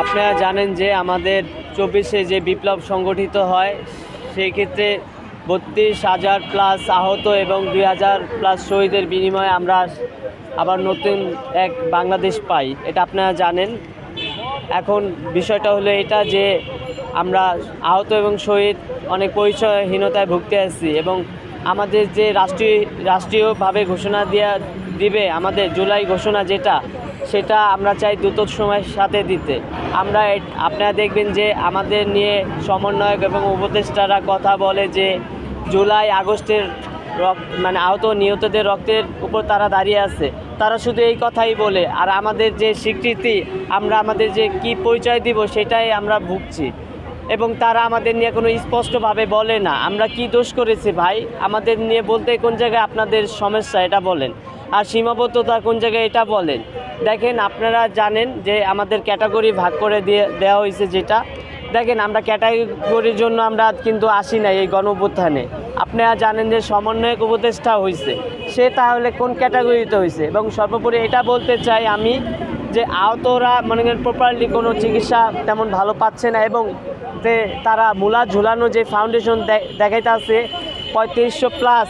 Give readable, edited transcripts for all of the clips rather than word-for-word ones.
আপনারা জানেন যে আমাদের 24-এ যে বিপ্লব সংগঠিত হয় সেই ক্ষেত্রে 32,000 প্লাস আহত এবং 2,000 প্লাস শহীদের বিনিময়ে আমরা আবার নতুন এক বাংলাদেশ পাই, এটা আপনারা জানেন। এখন বিষয়টা হলো এটা যে আমরা আহত এবং শহীদ অনেক পরিচয়হীনতায় ভুগতে আসছি এবং আমাদের যে রাষ্ট্রীয়ভাবে ঘোষণা দিবে আমাদের জুলাই ঘোষণা সেটা আমরা চাই দ্রুত সময়ের সাথে দিতে। আপনারা দেখবেন যে আমাদের নিয়ে সমন্বয়ক এবং উপদেষ্টারা কথা বলে যে জুলাই আগস্টের আহত নিহতদের রক্তের উপর তারা দাঁড়িয়ে আছে। তারা শুধু এই কথাই বলে, আর আমাদের যে স্বীকৃতি, আমরা আমাদের যে কি পরিচয় দিব সেটাই আমরা ভুগছি এবং তারা আমাদের নিয়ে কোনো স্পষ্টভাবে বলে না। আমরা কি দোষ করেছি ভাই? আমাদের নিয়ে বলতে কোন জায়গায় আপনাদের সমস্যা এটা বলেন, আর সীমাবদ্ধতা কোন জায়গায় এটা বলেন। দেখেন, আপনারা জানেন যে আমাদের ক্যাটাগরি ভাগ করে দেওয়া হয়েছে যেটা। দেখেন, আমরা ক্যাটাগরির জন্য আমরা কিন্তু আসি নাই এই গণঅভ্যুত্থানে। আপনারা জানেন যে সমন্বয়ক উপদেষ্টা হয়েছে, সে তাহলে কোন ক্যাটাগরিতে হয়েছে? এবং সর্বোপরি এটা বলতে চাই আমি যে আহতরা মনে করেন প্রপারলি কোনো চিকিৎসা তেমন ভালো পাচ্ছে না এবং যে তারা মূলা ঝুলানো যে ফাউন্ডেশন দেখাইতে আছে 3500 প্লাস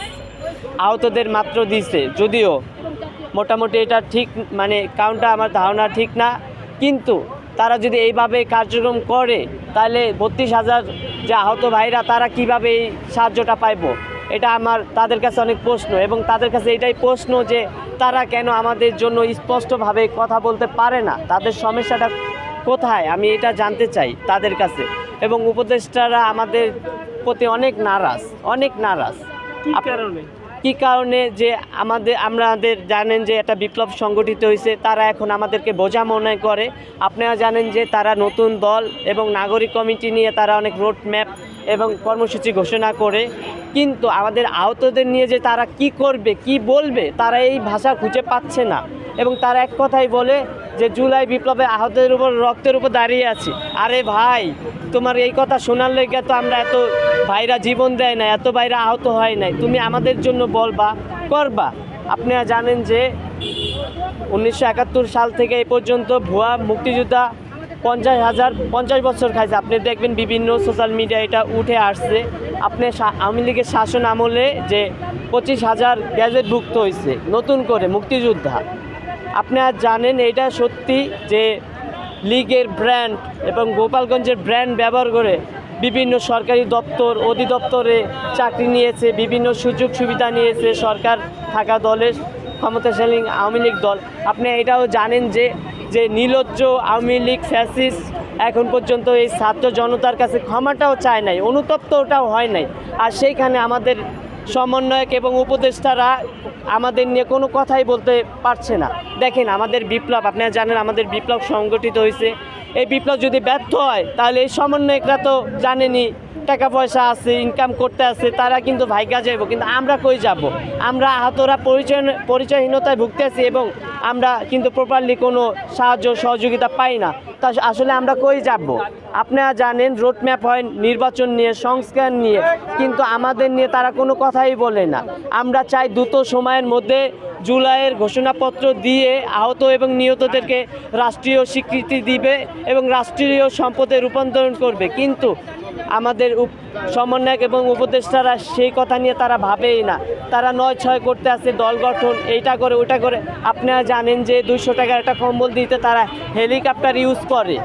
আহতদের মাত্র দিছে, যদিও মোটামুটি এটা ঠিক কাউন্টটা আমার ধারণা ঠিক না, কিন্তু তারা যদি এইভাবে কার্যক্রম করে তাহলে 32,000 যে আহত ভাইরা তারা কিভাবে এই সাহায্যটা পাইব? এটা তাদের কাছে অনেক প্রশ্ন এবং তাদের কাছে এটাই প্রশ্ন যে তারা কেন আমাদের জন্য স্পষ্টভাবে কথা বলতে পারে না, তাদের সমস্যাটা কোথায় আমি এটা জানতে চাই তাদের কাছে। এবং উপদেষ্টারা আমাদের প্রতি অনেক নারাজ। কি কারণে? যে আমাদের জানেন যে একটা বিপ্লব সংগঠিত হয়েছে, তারা এখন আমাদেরকে বোঝা মনে করে। আপনারা জানেন যে তারা নতুন দল এবং নাগরিক কমিটি নিয়ে তারা অনেক রোড ম্যাপ এবং কর্মসূচি ঘোষণা করে, কিন্তু আমাদের আহতদের নিয়ে যে তারা কি করবে, কি বলবে, তারা এই ভাষা খুঁজে পাচ্ছে না। এবং তারা এক কথাই বলে যে জুলাই বিপ্লবে আহতদের উপর রক্তের উপর দাঁড়িয়ে আছি। আরে ভাই, তোমার এই কথা শোনার লেগে তো আমরা এত ভাইরা জীবন দেয় না, এত ভাইরা আহত হয় নাই, তুমি আমাদের জন্য বলবা, করবা। আপনারা জানেন যে 1971 সাল থেকে এই পর্যন্ত ভুয়া মুক্তিযোদ্ধা 50 বছর খাইছে। আপনি দেখবেন বিভিন্ন সোশ্যাল মিডিয়া এটা উঠে আসছে। আপনি আওয়ামী লীগের শাসন আমলে যে 25,000 গ্যাজেটভুক্ত হয়েছে নতুন করে মুক্তিযোদ্ধা। আপনারা জানেন এটা সত্যি যে লীগের ব্র্যান্ড এবং গোপালগঞ্জের ব্র্যান্ড ব্যবহার করে বিভিন্ন সরকারি দপ্তর অধিদপ্তরে চাকরি নিয়েছে, বিভিন্ন সুযোগ সুবিধা নিয়েছে সরকার থাকা দলের, ক্ষমতাশালী আওয়ামী লীগ দল। আপনি এটাও জানেন যে নির্লজ্জ আওয়ামী লীগ ফ্যাসিস্ট এখন পর্যন্ত এই ছাত্র জনতার কাছে ক্ষমাটাও চায় নাই, অনুতপ্তটাও হয় নাই। আর সেইখানে আমাদের সমন্বয়ক এবং উপদেষ্টারা আমাদের নিয়ে কোনো কথাই বলতে পারছে না। দেখেন, আমাদের বিপ্লব, আপনারা জানেন আমাদের বিপ্লব সংগঠিত হয়েছে। এই বিপ্লব যদি ব্যর্থ হয় তাহলে এই সমন্বয়করা তো জানেনই টাকা পয়সা আছে, ইনকাম করতে আছে, তারা কিন্তু ভাইগা যাইব, কিন্তু আমরা কই যাব? আমরা আহতরা পরিচয়হীনতায় ভুগতেছি এবং আমরা কিন্তু প্রপারলি কোনো সাহায্য সহযোগিতা পাই না। তা আসলে আমরা কই যাব? আপনারা জানেন রোডম্যাপ হয় নির্বাচন নিয়ে, সংস্কার নিয়ে, কিন্তু আমাদের নিয়ে তারা কোনো কথাই বলে না। আমরা চাই দ্রুত সময়ের মধ্যে জুলাইয়ের ঘোষণাপত্র দিয়ে আহত এবং নিহতদেরকে রাষ্ট্রীয় স্বীকৃতি দিবে এবং রাষ্ট্রীয় সম্পদে রূপান্তরণ করবে, কিন্তু আমাদের সমন্বয়ক এবং উপদেষ্টারা সেই কথা নিয়ে তারা ভাবেই না। তারা 9-6 করতে আছে, দল গঠন, এইটা করে ওইটা করে। আপনারা জানেন যে 200 টাকার একটা কম্বল দিতে তারা হেলিকপ্টার ইউজ করে।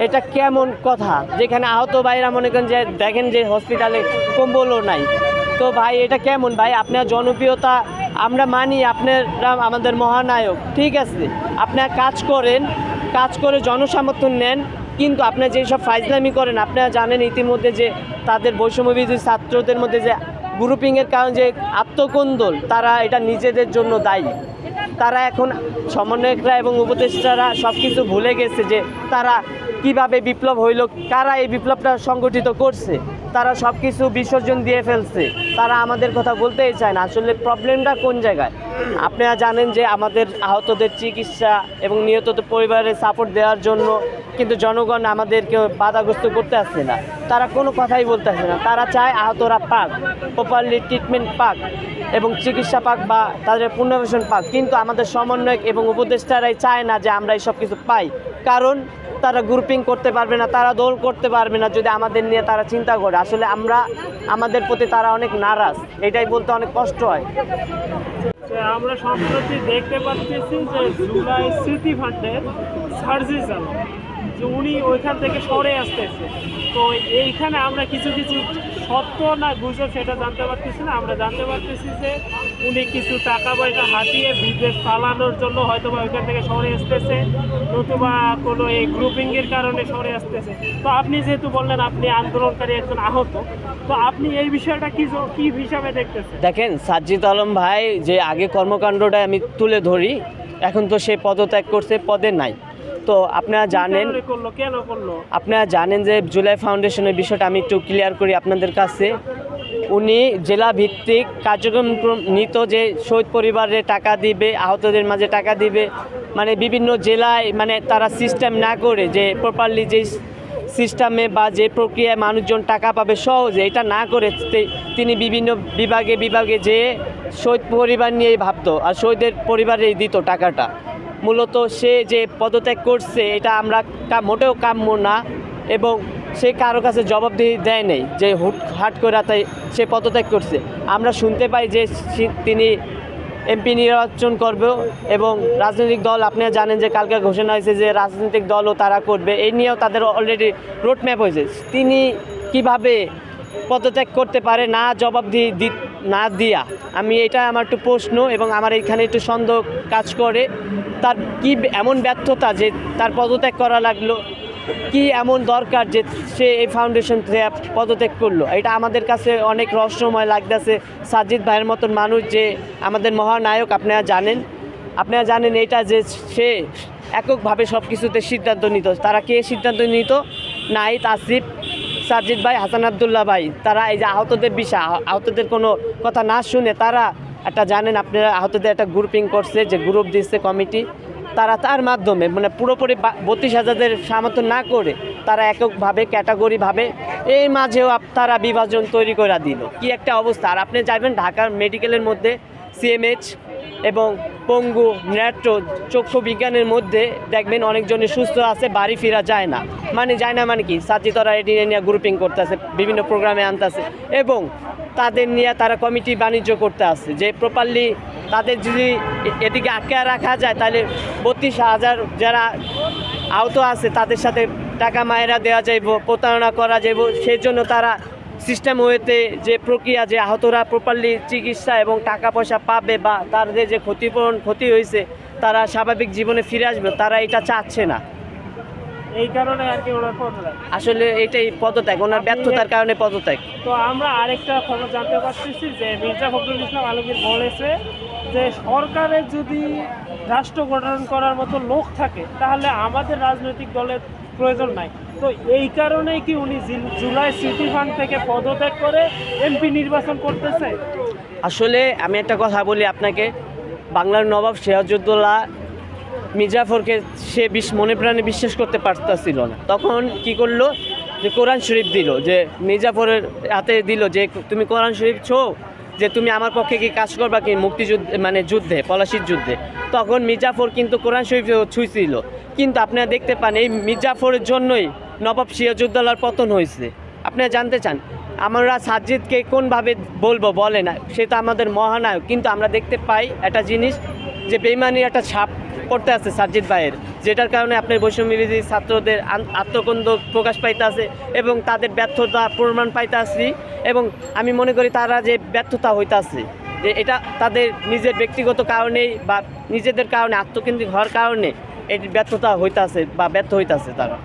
এটা কেমন কথা? যেখানে আহত ভাইরা মনে করেন যে দেখেন যে হসপিটালে কম্বলও নাই। তো ভাই, এটা কেমন ভাই? আপনার জনপ্রিয়তা আমরা মানি, আপনারা আমাদের মহানায়ক, ঠিক আছে, আপনারা কাজ করে জনসমর্থন নেন, কিন্তু আপনারা যেসব ফাইজলামি করেন, আপনারা জানেন ইতিমধ্যে যে তাদের বৈষম্যবিরোধী ছাত্রদের মধ্যে যে গ্রুপিংয়ের কারণে যে আত্মকোন্দল, তারা এটা নিজেদের জন্য দায়ী। তারা এখন সমন্বয়করা এবং উপদেষ্টারা সব কিছু ভুলে গেছে যে তারা কিভাবে বিপ্লব হইল, কারা এই বিপ্লবটা সংগঠিত করছে। তারা সব কিছু বিসর্জন দিয়ে ফেলছে, তারা আমাদের কথা বলতেই চায় না। আসলে প্রবলেমটা কোন জায়গায়? আপনারা জানেন যে আমাদের আহতদের চিকিৎসা এবং নিহতদের পরিবারের সাপোর্ট দেওয়ার জন্য কিন্তু জনগণ আমাদেরকে বাধাগ্রস্ত করতে আসছে না, তারা কোনো কথাই বলতে আসছে না। তারা চায় আহতরা পাক, প্রপারলি ট্রিটমেন্ট পাক এবং চিকিৎসা পাক বা তাদের পুনর্বাসন পাক, কিন্তু আমাদের সমন্বয়ক এবং উপদেষ্টারাই চায় না যে আমরা এইসব কিছু পাই, কারণ তারা গ্রুপিং করতে পারবে না, তারা দল করতে পারবে না যদি আমাদের নিয়ে তারা চিন্তা করে। আসলে আমাদের প্রতি তারা অনেক নারাজ, এটাই বলতে অনেক কষ্ট হয়। আমরা সম্প্রতি দেখতে পাচ্ছি যে জুলাই স্মৃতি ফান্ডের সার্জিস আলম, যে উনি ওইখান থেকে সরে আসতেছে। তো এইখানে আমরা কিছু কিছু সত্য না গুজব সেটা জানতে পারতেছি না। আমরা জানতে পারতেছি যে উনি কিছু টাকা পয়সা হাতিয়ে বিদেশ পালানোর জন্য হয়তো বা ওইখান থেকে সরে আসতেছে, নতুবা কোনো এই গ্রুপিংয়ের কারণে সরে আসতেছে। তো আপনি যেহেতু বললেন আপনি আন্দোলনকারী একজন আহত, তো আপনি এই বিষয়টা কি হিসাবে দেখতেছেন? দেখেন, সাজ্জিদ আলম ভাই যে আগে কর্মকাণ্ডটা আমি তুলে ধরি, এখন তো সে পদত্যাগ করছে, পদে নাই। তো আপনারা জানেন, কেন করলো? আপনারা জানেন যে জুলাই ফাউন্ডেশনের বিষয়টা আমি একটু ক্লিয়ার করি আপনাদের কাছে। উনি জেলা ভিত্তিক কার্যক্রম নিত, যে শহীদ পরিবারে টাকা দিবে, আহতদের মাঝে টাকা দিবে, মানে বিভিন্ন জেলায়, মানে তারা সিস্টেম না করে যে প্রপারলি যে সিস্টেমে বা যে প্রক্রিয়ায় মানুষজন টাকা পাবে সহজে, এটা না করে তিনি বিভিন্ন বিভাগে যেয়ে শহীদ পরিবার নিয়েই ভাবতো আর শহীদের পরিবারেই দিত টাকাটা। মূলত সে যে পদত্যাগ করছে এটা আমরা মোটেও কাম্য না, এবং সে কারো কাছে জবাবদিহি দেয় নেই যে হুটহাট করে তাই সে পদত্যাগ করছে। আমরা শুনতে পাই যে তিনি এমপি নির্বাচন করবে এবং রাজনৈতিক দল, আপনারা জানেন যে কালকে ঘোষণা হয়েছে যে রাজনৈতিক দলও তারা করবে, এই নিয়েও তাদের অলরেডি রোডম্যাপ হয়েছে। তিনি কিভাবে পদত্যাগ করতে পারে না জবাবদিহি না দিয়া, আমি এটা আমার একটু প্রশ্ন এবং আমার এখানে একটু সন্দেহ কাজ করে। তার কি এমন ব্যর্থতা যে তার পদত্যাগ করা লাগলো, কি এমন দরকার যে সে এই ফাউন্ডেশন থেকে পদত্যাগ করলো, এটা আমাদের কাছে অনেক রহস্যময় লাগতেছে। সাজ্জিদ ভাইয়ের মতন মানুষ যে আমাদের মহানায়ক, আপনারা জানেন এটা যে সে এককভাবে সব কিছুতে সিদ্ধান্ত নিত। তারা কে সিদ্ধান্ত নিত? নাহিদ, আসিফ, সাজ্জিদ ভাই, হাসান আবদুল্লাহ ভাই। তারা এই যে আহতদের বিষয়, আহতদের কোনো কথা না শুনে তারা একটা, জানেন আপনারা, আহতদের একটা গ্রুপিং করছে, যে গ্রুপ দিচ্ছে কমিটি, তারা তার মাধ্যমে মানে পুরোপুরি 32,000-এর সামর্থ্য না করে তারা এককভাবে ক্যাটাগরিভাবে এই মাঝেও তারা বিভাজন তৈরি করে দিল। কি একটা অবস্থা! আর আপনি যাবেন ঢাকার মেডিকেলের মধ্যে সিএমএইচ এবং পঙ্গু, নেত্র, চক্ষু বিজ্ঞানের মধ্যে দেখবেন অনেকজনই সুস্থ আছে, বাড়ি ফেরা যায় না। মানে কি সাজ্জিদরা এটি নিয়ে গ্রুপিং করতেছে, বিভিন্ন প্রোগ্রামে আনতেছে এবং তাদের নিয়ে তারা কমিটি বাণিজ্য করতে আসছে, যে প্রপারলি তাদের যদি এদিকে আটকে রাখা যায় তাহলে 32,000 যারা আহত আছে তাদের সাথে টাকা মায়েরা দেওয়া যাইব, প্রতারণা করা যাইব। সেই জন্য তারা সিস্টেম ওয়েতে যে প্রক্রিয়া, যে আহতরা প্রপারলি চিকিৎসা এবং টাকা পয়সা পাবে বা তাদের যে ক্ষতি হয়েছে তারা স্বাভাবিক জীবনে ফিরে আসবে, তারা এটা চাচ্ছে না। এই কারণে আর কি ওনার পদত্যাগ, আসলে এটাই পদত্যাগ, ওনার ব্যর্থতার কারণে পদত্যাগ। তো আমরা আরেকটা খবর জানতে পারতেছি যে মির্জা ফখরুল ইসলাম আলমগীর বলেছে যে সরকারের যদি রাষ্ট্র গঠন করার মতো লোক থাকে তাহলে আমাদের রাজনৈতিক দলের প্রয়োজন নাই। তো এই কারণেই কি উনি জুলাই স্মৃতি ফান্ড থেকে পদত্যাগ করে এমপি নির্বাচন করতেছে? আসলে আমি একটা কথা বলি আপনাকে, বাংলার নবাব সিরাজউদ্দৌলা মির্জাফরকে সে মনে প্রাণে বিশ্বাস করতে পারতেছিল না, তখন কি করলো, যে কোরআন শরীফ দিল, যে মির্জাফরের হাতে দিল যে তুমি কোরআন শরীফ ছো, যে তুমি আমার পক্ষে কি কাজ করবা কি মুক্তিযুদ্ধে, মানে যুদ্ধে, পলাশির যুদ্ধে। তখন মির্জাফর কিন্তু কোরআন শরীফ ছুঁইছিল, কিন্তু আপনারা দেখতে পান এই মির্জাফরের জন্যই নবাব সিরাজউদ্দৌলার পতন হয়েছে। আপনারা জানতে চান আমরা সাজ্জিদকে কোনভাবে বলবো বলে না, সে তো আমাদের মহানায়ক, কিন্তু আমরা দেখতে পাই একটা জিনিস, যে বেইমানির একটা ছাপ পড়তে আছে সাজ্জিদ ভাইয়ের, যেটার কারণে আপনার বৈষম্যবিরোধী ছাত্রদের আত্মকন্দ প্রকাশ পাইতেছে এবং তাদের ব্যর্থতা প্রমাণ পাইতেছি। এবং আমি মনে করি তারা যে ব্যর্থতা হইতাছে, যে এটা তাদের নিজের ব্যক্তিগত কারণেই বা নিজেদের কারণে আত্মকেন্দ্রিক হওয়ার কারণে এই ব্যর্থতা হইতাছে বা ব্যর্থ হইতাছে তারা।